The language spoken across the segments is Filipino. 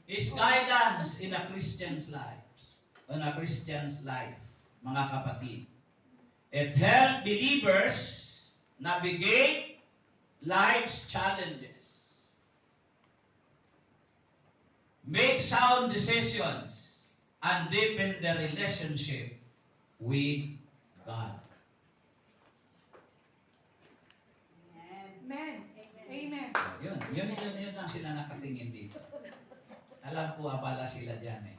is guidance in a Christian's life. In a Christian's life, mga kapatid. It helps believers navigate life's challenges. Make sound decisions and deepen the relationship with God. Amen. Amen. Yun lang sila nakatingin dito. Alam ko, abala sila dyan eh.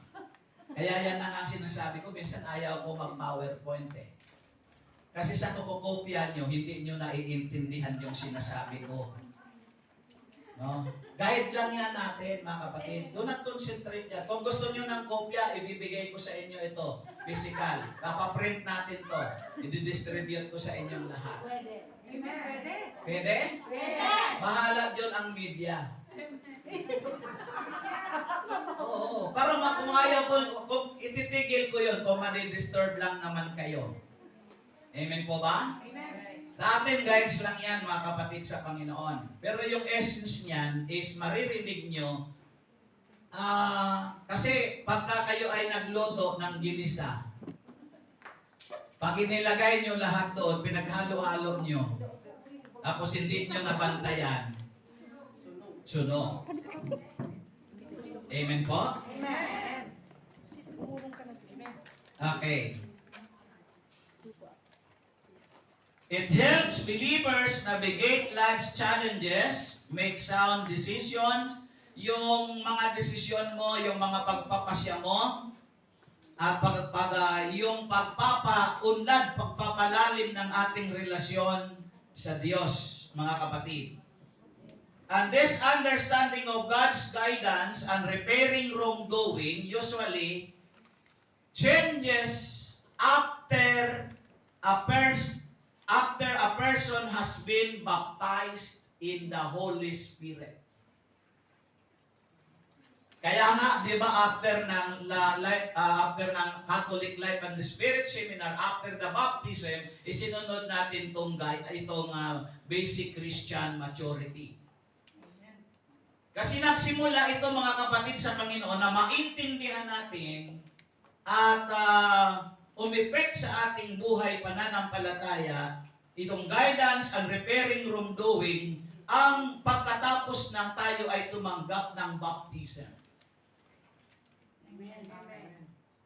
Kaya yan na nga ang sinasabi ko, minsan ayaw ko mag-PowerPoint eh. Kasi sa kukopya nyo, hindi nyo naiintindihan yung sinasabi ko. No? Guide lang yan natin, mga kapatid. Do not concentrate yan. Kung gusto nyo ng kopya, ibibigay ko sa inyo ito. Physical. Papaprint natin to. I-distribute ko sa inyong lahat. Pwede. Amen. Pwede. Pwede? Pwede. Bahala yun ang media. Oo. Para kung ayaw ko, kung ititigil ko yun, kung mani-disturb lang naman kayo. Amen po ba? Amen. Sa atin, guys, lang yan, mga kapatid sa Panginoon. Pero yung essence niyan is maririnig nyo, kasi pagka kayo ay nagluto ng ginisa, pag inilagay nyo lahat doon, pinaghalo-halo nyo, tapos hindi nyo nabantayan, sunog. Amen po? Amen. Okay. It helps believers navigate life's challenges, make sound decisions, yung mga desisyon mo, yung mga pagpapasya mo, at yung pagpapaunlad, pagpapalalim ng ating relasyon sa Diyos, mga kapatid. And this understanding of God's guidance and repairing wrongdoing usually changes after a person has been baptized in the Holy Spirit. Kaya nga, di ba, after ng Catholic Life and the Spirit Seminar, after the baptism, isinunod natin itong basic Christian maturity. Kasi nagsimula ito, mga kapatid sa Panginoon, na maintindihan natin at umepek sa ating buhay pananampalataya, itong guidance and repairing wrongdoing, ang pagkatapos ng tayo ay tumanggap ng baptism. Amen.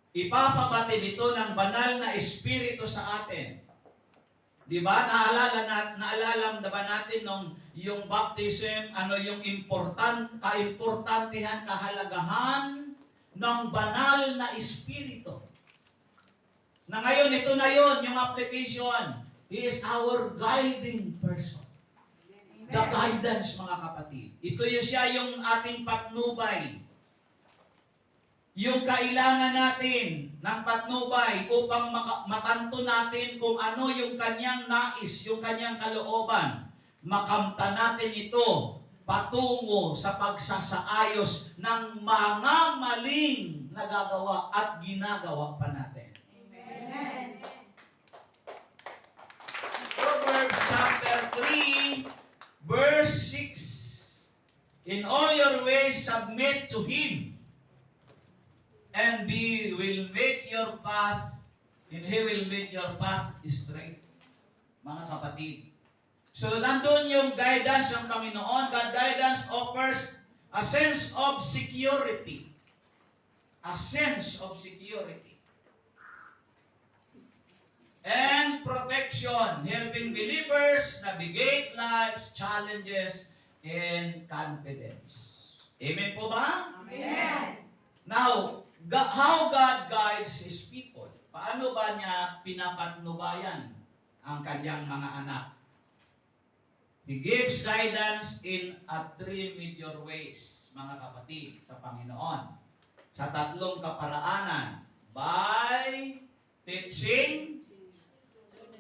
Ipapabatid ito ng banal na Espiritu sa atin. Di ba? Naalala na ba natin nung yung baptism, ano yung kaimportantehan, kahalagahan ng banal na Espiritu. Na ngayon, ito na yon yung application. He is our guiding person. The guidance, mga kapatid. Ito siya yung ating patnubay. Yung kailangan natin ng patnubay upang matanto natin kung ano yung kanyang nais, yung kanyang kalooban. Makamta natin ito patungo sa pagsasaayos ng mga maling nagagawa at ginagawa pa natin. Amen. Proverbs chapter 3, verse 6. In all your ways submit to Him, and He will make your path straight. Mga kapatid. So, nandun yung guidance ng Panginoon. God guidance offers a sense of security. A sense of security. And protection, helping believers navigate life's challenges in confidence. Amen po ba? Amen. Now, how God guides His people. Paano ba niya pinapatnubayan ang kanyang mga anak? He gives guidance in three major ways, mga kapatid, sa Panginoon. Sa tatlong kaparaanan. By teaching,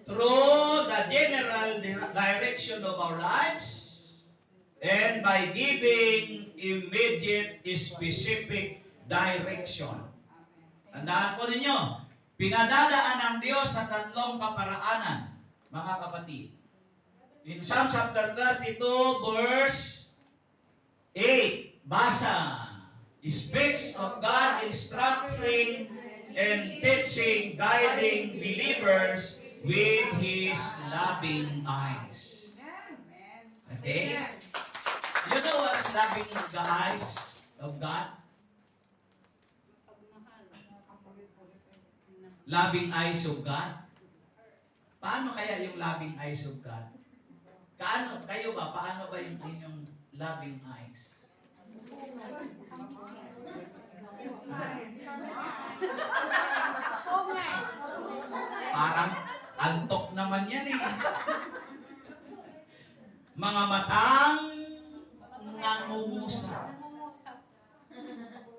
through the general direction of our lives, and by giving immediate, specific direction. Tandaan po ninyo, pinadadaan ng Diyos sa tatlong kaparaanan, mga kapatid. In Psalm chapter 32, verse 8, basa. speaks of God instructing and teaching, guiding believers with His loving eyes. Okay? You know what is loving the eyes of God? Loving eyes of God? Paano kaya yung loving eyes of God? Kayo ba? Paano ba yung inyong loving eyes? Parang antok naman yan eh. Mga matang nangungusap.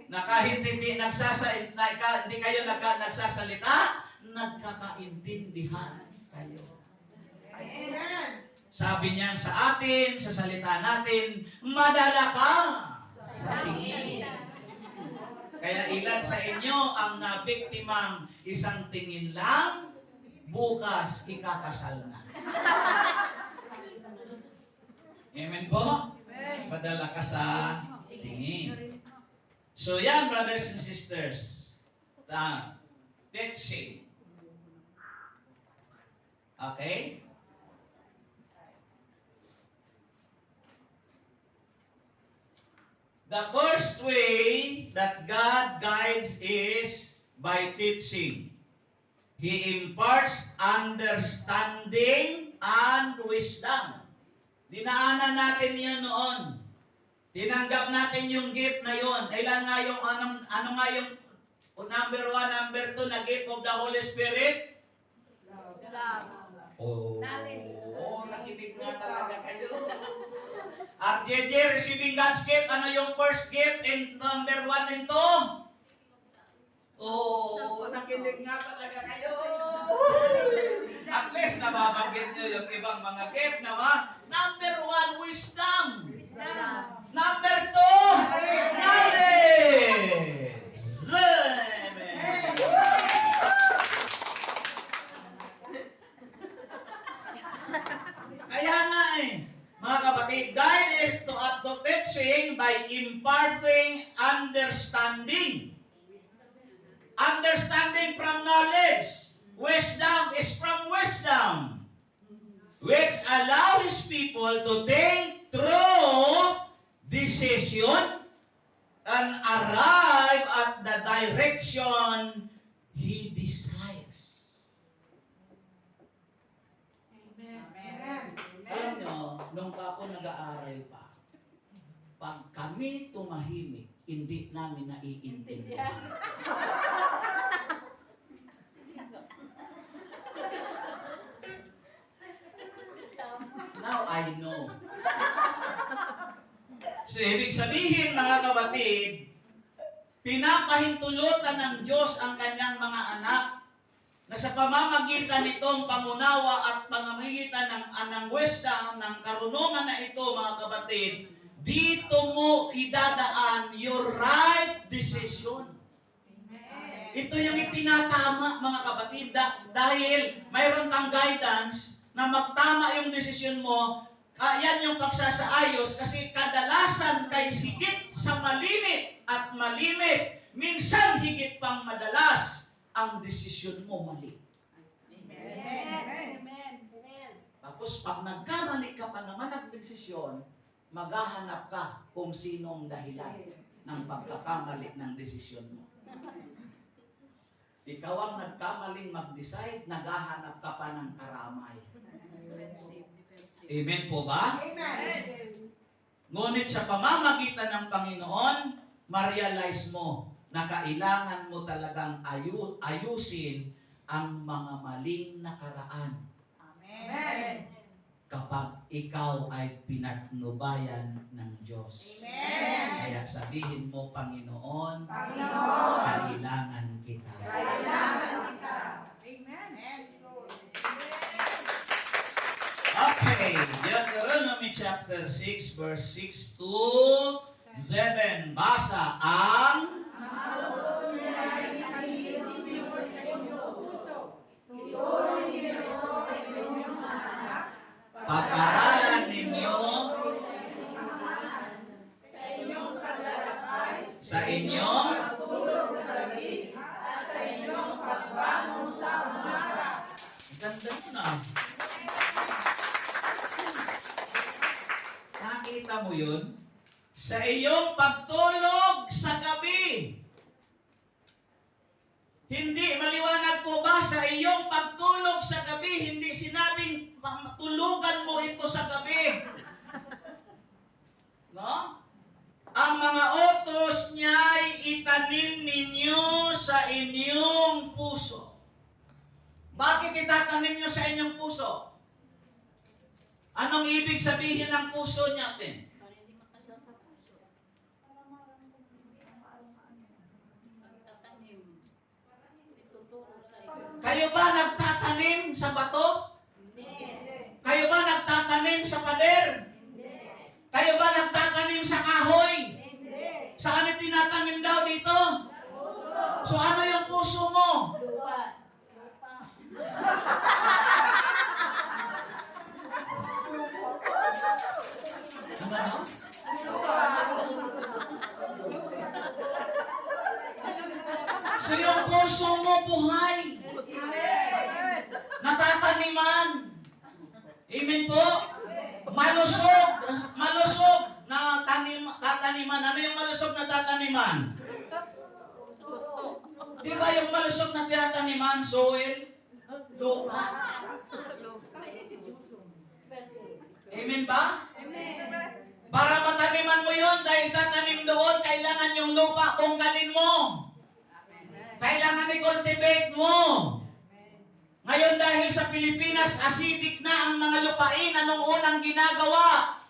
Na kahit hindi kayo nagsasalita, nagkakaintindihan kayo. Sabi niya sa atin, sa salita natin, madala ka sa tingin. Kaya ilan sa inyo ang nabiktimang isang tingin lang, bukas ikakasal na. Amen po? Madala ka sa tingin. So yan, brothers and sisters, teaching. Okay? The first way that God guides is by teaching. He imparts understanding and wisdom. Dinaanan natin yan noon. Tinanggap natin yung gift na yun. Ilan nga yung, ano nga yung number 1, number 2 na gift of the Holy Spirit? Love. Oh, Knowledge. nakinig nga talaga kayo. At JJ, receiving God's gift, ano yung first gift and number 1 and 2? Oh, nakinig nga talaga kayo. At least nababanggit nyo yung ibang mga gift na number 1, wisdom. Number 2, knowledge. Amen. Kaya nga mga kapatid, guide it to teaching by imparting understanding. Understanding from knowledge. Wisdom is from wisdom, which allow His people to take true decision and arrive at the direction He desires. Alam nyo, nung ako nag-aaral pa, pag kami tumahimik, hindi namin naiintindihan. Now I know. So, ibig sabihin, mga kapatid, pinapahintulutan ng Diyos ang kanyang mga anak na sa pamamagitan nitong pangunawa at pamamagitan ng wisdom, ng karunungan na ito, mga kapatid, dito mo idadaan your right decision. Ito yung itinatama, mga kapatid, dahil mayroon kang guidance na magtama yung desisyon mo. Yan yung pagsasaayos kasi kadalasan kay higit sa malimit at malimit, minsan higit pang madalas ang desisyon mo mali. Amen. Tapos pag nagkamali ka pa naman ng desisyon, maghahanap ka kung sinong dahilan ng pagkakamali ng desisyon mo. Ikaw ang nagkamaling mag-decide, naghahanap ka pa ng karamay. Amen po ba? Amen. Ngunit sa pamamagitan ng Panginoon, ma-realize mo na kailangan mo talagang ayusin ang mga maling nakaraan Amen. kapag ikaw ay pinatnubayan ng Diyos. Amen. Kaya sabihin mo, Panginoon, Panginoon, kailangan kita. kailangan kita. Amen. Okay, Deuteronomy chapter 6, verse 6 to 7. Basa ang pag-aralan ninyo sa inyong pagtulog sa gabi at sa inyong pagbangon sa umaga. ganda mo na. Nakita mo yun? Sa iyong pagtulog sa gabi. Hindi, maliwanag po ba sa iyong pagtulog sa gabi? Hindi sinabing tulugan mo ito sa gabi. No? Ang mga utos niya'y itanim ninyo sa inyong puso. Bakit itatanim niyo sa inyong puso? Anong ibig sabihin ng puso natin? Para hindi makasal sa puso. Nagtatanim. Ituturo sa iyo. Kayo ba nagtatanim sa bato? Hindi. Kayo ba nagtatanim sa pader? Hindi. Kayo ba nagtatanim sa kahoy? Hindi. Saan tinatanim daw dito? Puso. So ano yung puso mo? Lupa. Lupa. Ano? So yung puso mo buhay. Natataniman. Amen po? Malusog. Malusog na tataniman. Ano yung malusog na tataniman? Puso. Di ba yung malusog na tinataniman? Soil? Lupa. Amen ba? Para mataniman mo yon dahil tatanim doon, kailangan yung lupa tunggalin mo. Kailangan i-cultivate mo. Ngayon dahil sa Pilipinas, acidic na ang mga lupain, anong unang ginagawa?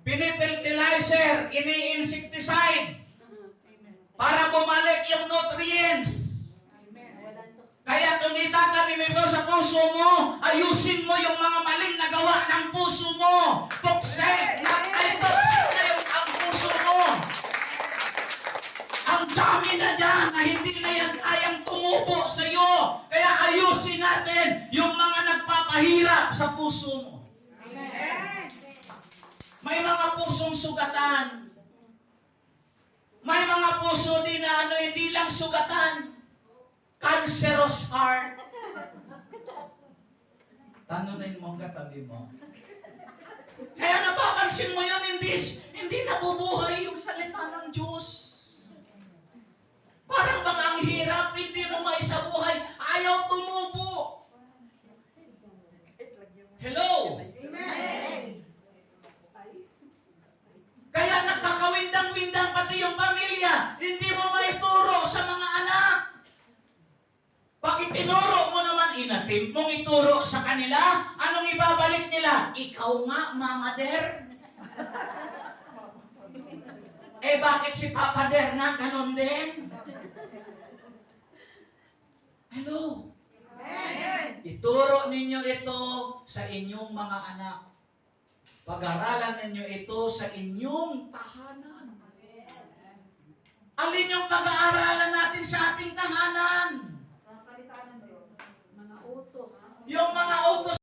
Pinifertilizer, ini-insecticide, para bumalik yung nutrients. Kaya kung itatanim ito sa puso mo, ayusin mo yung mga maling na gawa ng puso mo. Toxic na yung ang puso mo. Ang dami na dyan na hindi na yan kayang tumubo sa iyo. Kaya ayusin natin yung mga nagpapahirap sa puso mo. May mga pusong sugatan. May mga puso din na hindi lang sugatan. Cancerous heart. Tanunin mo ang katabi mo. Kaya napapansin mo yun, hindi nabubuhay yung salita ng Diyos. Parang bang ang hirap, hindi mo maisabuhay, ayaw tumubo. Hello? Kaya nakakawindang-windang pati yung pamilya, hindi mo maituro sa mga anak. Bakit tinuro mo naman, inatim mong ituro sa kanila? Anong ibabalik nila? Ikaw nga, Mama Der. Bakit si Papa Der nga ganun din? Hello? Ituro ninyo ito sa inyong mga anak. Pag-aralan ninyo ito sa inyong tahanan. Alin yung pag-aaralan natin sa ating tahanan? Mga utos. Yung mga utos